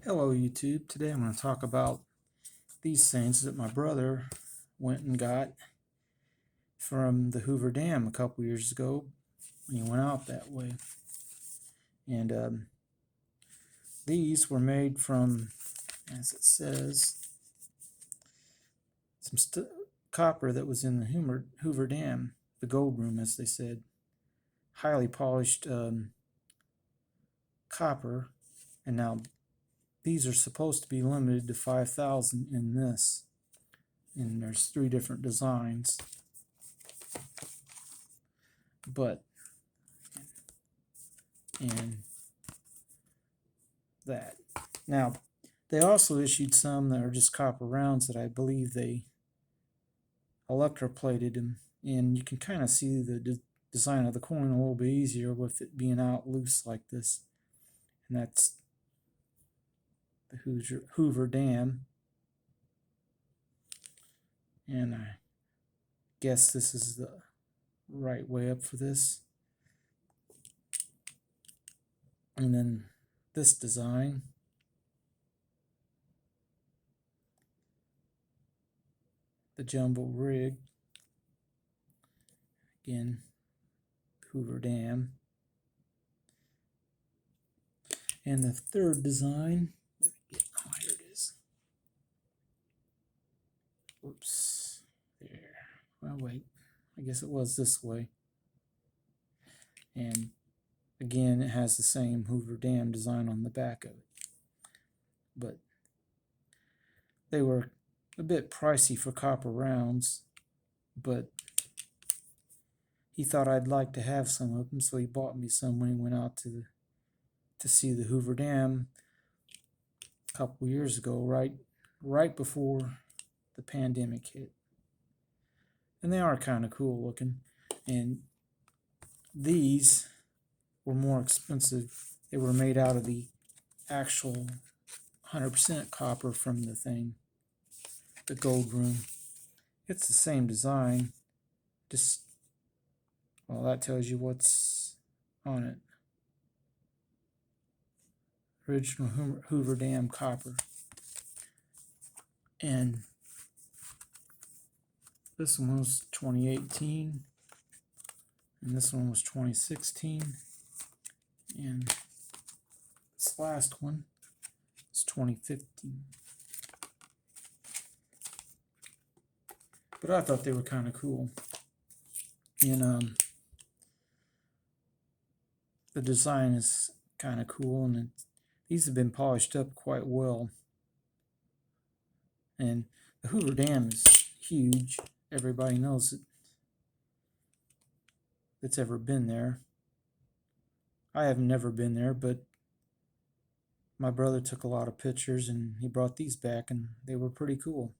Hello YouTube. Today I'm going to talk about these things that my brother went and got from the Hoover Dam a couple years ago when he went out that way. And these were made from, as it says, some copper that was in the Hoover Dam, the gold room as they said. Highly polished copper, and now these are supposed to be limited to 5,000 in this. And there's 3 different designs. But and that. Now, they also issued some that are just copper rounds that I believe they electroplated them, and you can kind of see the design of the coin a little bit easier with it being out loose like this. And that's the Hoover Dam. And I guess this is the right way up for this. And then this design. The jumbo rig. Again, Hoover Dam. And the third design, oh, here it is. Oops, there. Well, wait, I guess it was this way. And again, it has the same Hoover Dam design on the back of it. But they were a bit pricey for copper rounds, but he thought I'd like to have some of them, so he bought me some when he went out to see the Hoover Dam a couple years ago, right before the pandemic hit. And they are kind of cool looking. And these were more expensive. They were made out of the actual 100% copper from the thing, the gold room. It's the same design, just, well, that tells you what's on it. Original Hoover Dam copper. And this one was 2018, and this one was 2016, and this last one is 2015. But I thought they were kind of cool. And the design is kind of cool, and these have been polished up quite well. And the Hoover Dam is huge. Everybody knows it that's ever been there. I have never been there, but my brother took a lot of pictures and he brought these back, and they were pretty cool.